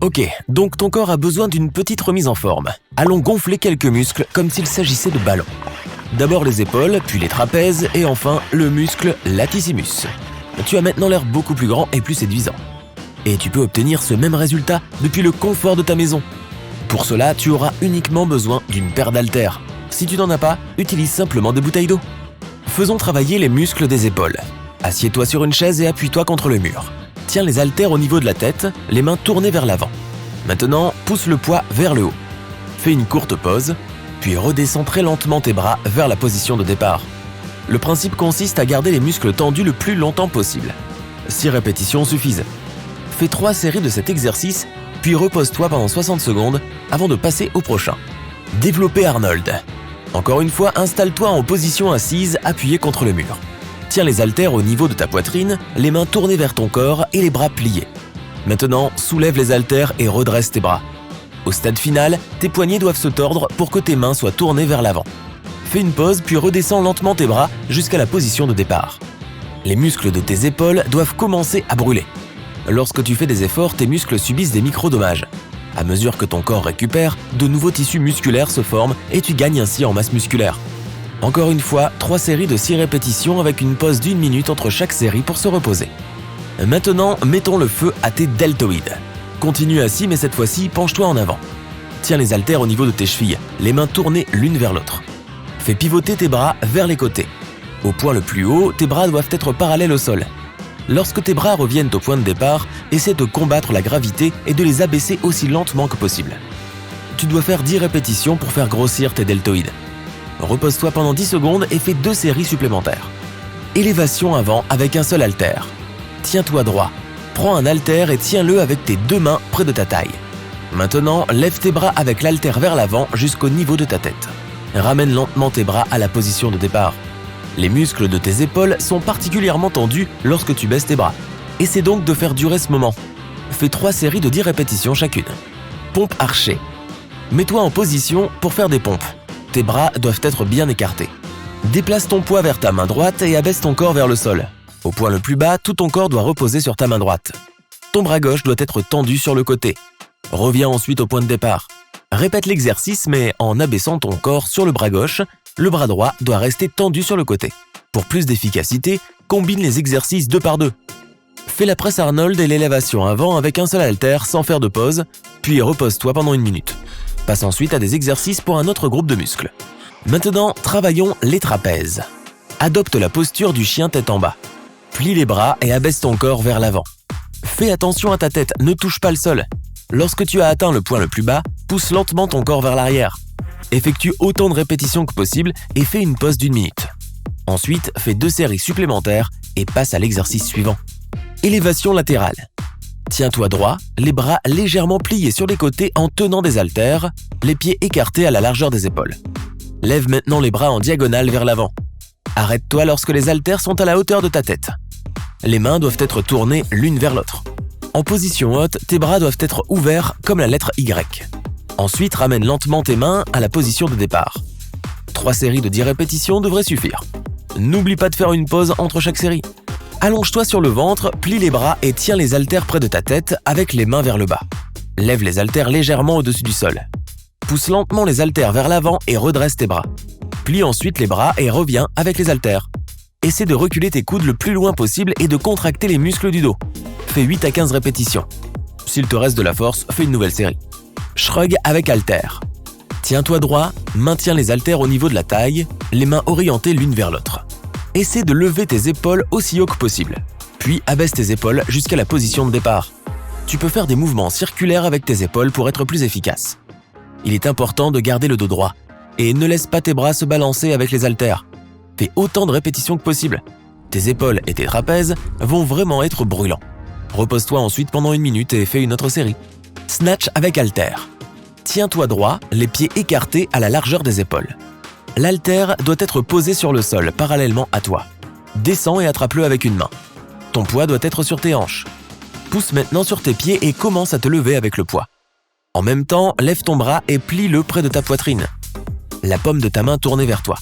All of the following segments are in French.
Ok, donc ton corps a besoin d'une petite remise en forme. Allons gonfler quelques muscles comme s'il s'agissait de ballons. D'abord les épaules, puis les trapèzes et enfin le muscle latissimus. Tu as maintenant l'air beaucoup plus grand et plus séduisant. Et tu peux obtenir ce même résultat depuis le confort de ta maison. Pour cela, tu auras uniquement besoin d'une paire d'haltères. Si tu n'en as pas, utilise simplement des bouteilles d'eau. Faisons travailler les muscles des épaules. Assieds-toi sur une chaise et appuie-toi contre le mur. Tiens les haltères au niveau de la tête, les mains tournées vers l'avant. Maintenant, pousse le poids vers le haut. Fais une courte pause, puis redescends très lentement tes bras vers la position de départ. Le principe consiste à garder les muscles tendus le plus longtemps possible. 6 répétitions suffisent. Fais 3 séries de cet exercice, puis repose-toi pendant 60 secondes avant de passer au prochain. Développer Arnold. Encore une fois, installe-toi en position assise, appuyée contre le mur. Tiens les haltères au niveau de ta poitrine, les mains tournées vers ton corps et les bras pliés. Maintenant, soulève les haltères et redresse tes bras. Au stade final, tes poignets doivent se tordre pour que tes mains soient tournées vers l'avant. Fais une pause puis redescends lentement tes bras jusqu'à la position de départ. Les muscles de tes épaules doivent commencer à brûler. Lorsque tu fais des efforts, tes muscles subissent des micro-dommages. À mesure que ton corps récupère, de nouveaux tissus musculaires se forment et tu gagnes ainsi en masse musculaire. Encore une fois, 3 séries de 6 répétitions avec une pause d'1 minute entre chaque série pour se reposer. Maintenant, mettons le feu à tes deltoïdes. Continue assis mais cette fois-ci, penche-toi en avant. Tiens les haltères au niveau de tes chevilles, les mains tournées l'une vers l'autre. Fais pivoter tes bras vers les côtés. Au point le plus haut, tes bras doivent être parallèles au sol. Lorsque tes bras reviennent au point de départ, essaie de combattre la gravité et de les abaisser aussi lentement que possible. Tu dois faire 10 répétitions pour faire grossir tes deltoïdes. Repose-toi pendant 10 secondes et fais 2 séries supplémentaires. Élévation avant avec un seul haltère. Tiens-toi droit. Prends un haltère et tiens-le avec tes 2 mains près de ta taille. Maintenant, lève tes bras avec l'haltère vers l'avant jusqu'au niveau de ta tête. Ramène lentement tes bras à la position de départ. Les muscles de tes épaules sont particulièrement tendus lorsque tu baisses tes bras. Essaie donc de faire durer ce moment. Fais 3 séries de 10 répétitions chacune. Pompe archée. Mets-toi en position pour faire des pompes. Tes bras doivent être bien écartés. Déplace ton poids vers ta main droite et abaisse ton corps vers le sol. Au point le plus bas, tout ton corps doit reposer sur ta main droite. Ton bras gauche doit être tendu sur le côté. Reviens ensuite au point de départ. Répète l'exercice mais en abaissant ton corps sur le bras gauche, le bras droit doit rester tendu sur le côté. Pour plus d'efficacité, combine les exercices 2 par 2. Fais la presse Arnold et l'élévation avant avec un seul haltère sans faire de pause, puis repose-toi pendant 1 minute. Passe ensuite à des exercices pour un autre groupe de muscles. Maintenant, travaillons les trapèzes. Adopte la posture du chien tête en bas. Plie les bras et abaisse ton corps vers l'avant. Fais attention à ta tête, ne touche pas le sol. Lorsque tu as atteint le point le plus bas, pousse lentement ton corps vers l'arrière. Effectue autant de répétitions que possible et fais une pause d'1 minute. Ensuite, fais 2 séries supplémentaires et passe à l'exercice suivant. Élévation latérale. Tiens-toi droit, les bras légèrement pliés sur les côtés en tenant des haltères, les pieds écartés à la largeur des épaules. Lève maintenant les bras en diagonale vers l'avant. Arrête-toi lorsque les haltères sont à la hauteur de ta tête. Les mains doivent être tournées l'une vers l'autre. En position haute, tes bras doivent être ouverts comme la lettre Y. Ensuite, ramène lentement tes mains à la position de départ. 3 séries de 10 répétitions devraient suffire. N'oublie pas de faire une pause entre chaque série. Allonge-toi sur le ventre, plie les bras et tiens les haltères près de ta tête avec les mains vers le bas. Lève les haltères légèrement au-dessus du sol. Pousse lentement les haltères vers l'avant et redresse tes bras. Plie ensuite les bras et reviens avec les haltères. Essaie de reculer tes coudes le plus loin possible et de contracter les muscles du dos. Fais 8 à 15 répétitions. S'il te reste de la force, fais une nouvelle série. Shrug avec haltères. Tiens-toi droit, maintiens les haltères au niveau de la taille, les mains orientées l'une vers l'autre. Essaie de lever tes épaules aussi haut que possible. Puis abaisse tes épaules jusqu'à la position de départ. Tu peux faire des mouvements circulaires avec tes épaules pour être plus efficace. Il est important de garder le dos droit et ne laisse pas tes bras se balancer avec les haltères. Fais autant de répétitions que possible. Tes épaules et tes trapèzes vont vraiment être brûlants. Repose-toi ensuite pendant 1 minute et fais une autre série. Snatch avec haltère. Tiens-toi droit, les pieds écartés à la largeur des épaules. L'haltère doit être posé sur le sol, parallèlement à toi. Descends et attrape-le avec une main. Ton poids doit être sur tes hanches. Pousse maintenant sur tes pieds et commence à te lever avec le poids. En même temps, lève ton bras et plie-le près de ta poitrine. La paume de ta main tournée vers toi.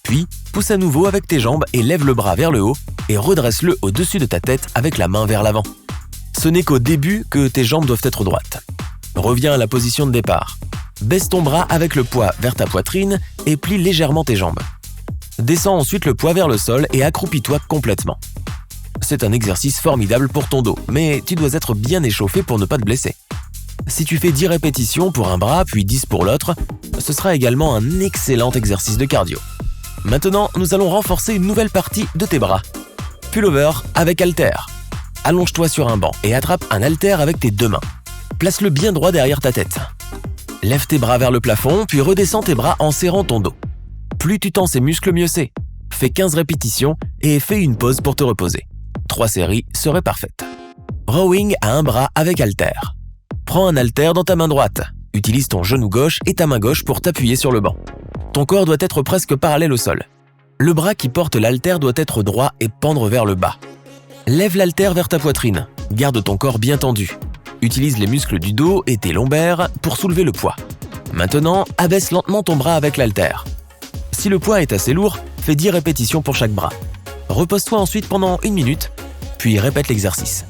Puis, pousse à nouveau avec tes jambes et lève le bras vers le haut et redresse-le au-dessus de ta tête avec la main vers l'avant. Ce n'est qu'au début que tes jambes doivent être droites. Reviens à la position de départ. Baisse ton bras avec le poids vers ta poitrine et plie légèrement tes jambes. Descends ensuite le poids vers le sol et accroupis-toi complètement. C'est un exercice formidable pour ton dos, mais tu dois être bien échauffé pour ne pas te blesser. Si tu fais 10 répétitions pour un bras puis 10 pour l'autre, ce sera également un excellent exercice de cardio. Maintenant, nous allons renforcer une nouvelle partie de tes bras. Pullover avec haltère. Allonge-toi sur un banc et attrape un haltère avec tes deux mains. Place-le bien droit derrière ta tête. Lève tes bras vers le plafond, puis redescends tes bras en serrant ton dos. Plus tu tends ces muscles, mieux c'est. Fais 15 répétitions et fais une pause pour te reposer. 3 séries seraient parfaites. Rowing à un bras avec haltère. Prends un haltère dans ta main droite. Utilise ton genou gauche et ta main gauche pour t'appuyer sur le banc. Ton corps doit être presque parallèle au sol. Le bras qui porte l'haltère doit être droit et pendre vers le bas. Lève l'haltère vers ta poitrine. Garde ton corps bien tendu. Utilise les muscles du dos et tes lombaires pour soulever le poids. Maintenant, abaisse lentement ton bras avec l'haltère. Si le poids est assez lourd, fais 10 répétitions pour chaque bras. Repose-toi ensuite pendant 1 minute, puis répète l'exercice.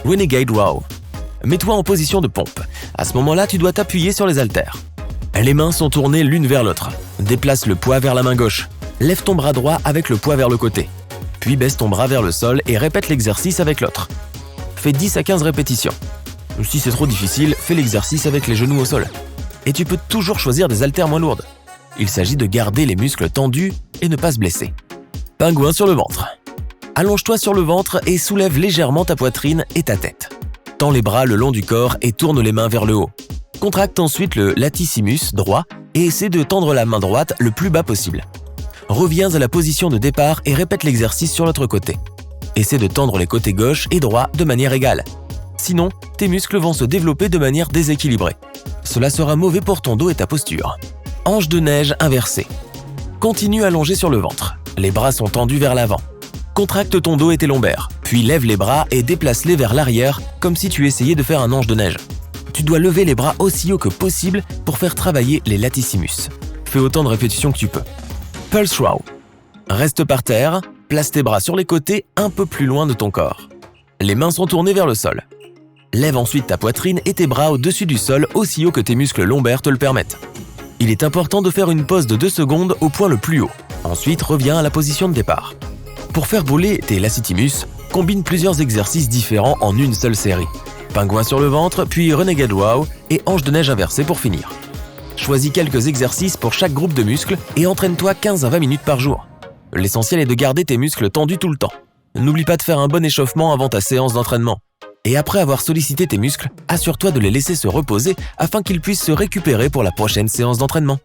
Renegade Row. Mets-toi en position de pompe. À ce moment-là, tu dois t'appuyer sur les haltères. Les mains sont tournées l'une vers l'autre. Déplace le poids vers la main gauche. Lève ton bras droit avec le poids vers le côté. Puis baisse ton bras vers le sol et répète l'exercice avec l'autre. Fais 10 à 15 répétitions. Si c'est trop difficile, fais l'exercice avec les genoux au sol. Et tu peux toujours choisir des haltères moins lourdes. Il s'agit de garder les muscles tendus et ne pas se blesser. Pingouin sur le ventre. Allonge-toi sur le ventre et soulève légèrement ta poitrine et ta tête. Tends les bras le long du corps et tourne les mains vers le haut. Contracte ensuite le latissimus droit et essaie de tendre la main droite le plus bas possible. Reviens à la position de départ et répète l'exercice sur l'autre côté. Essaie de tendre les côtés gauche et droit de manière égale. Sinon, tes muscles vont se développer de manière déséquilibrée. Cela sera mauvais pour ton dos et ta posture. Hanche de neige inversée. Continue à allonger sur le ventre. Les bras sont tendus vers l'avant. Contracte ton dos et tes lombaires, puis lève les bras et déplace-les vers l'arrière comme si tu essayais de faire un hanche de neige. Tu dois lever les bras aussi haut que possible pour faire travailler les latissimus. Fais autant de répétitions que tu peux. Pulse Row. Reste par terre, place tes bras sur les côtés un peu plus loin de ton corps. Les mains sont tournées vers le sol. Lève ensuite ta poitrine et tes bras au-dessus du sol aussi haut que tes muscles lombaires te le permettent. Il est important de faire une pause de 2 secondes au point le plus haut. Ensuite, reviens à la position de départ. Pour faire brûler tes latissimus, combine plusieurs exercices différents en une seule série. Pingouin sur le ventre, puis Renegade Row et hanche de neige inversée pour finir. Choisis quelques exercices pour chaque groupe de muscles et entraîne-toi 15 à 20 minutes par jour. L'essentiel est de garder tes muscles tendus tout le temps. N'oublie pas de faire un bon échauffement avant ta séance d'entraînement. Et après avoir sollicité tes muscles, assure-toi de les laisser se reposer afin qu'ils puissent se récupérer pour la prochaine séance d'entraînement.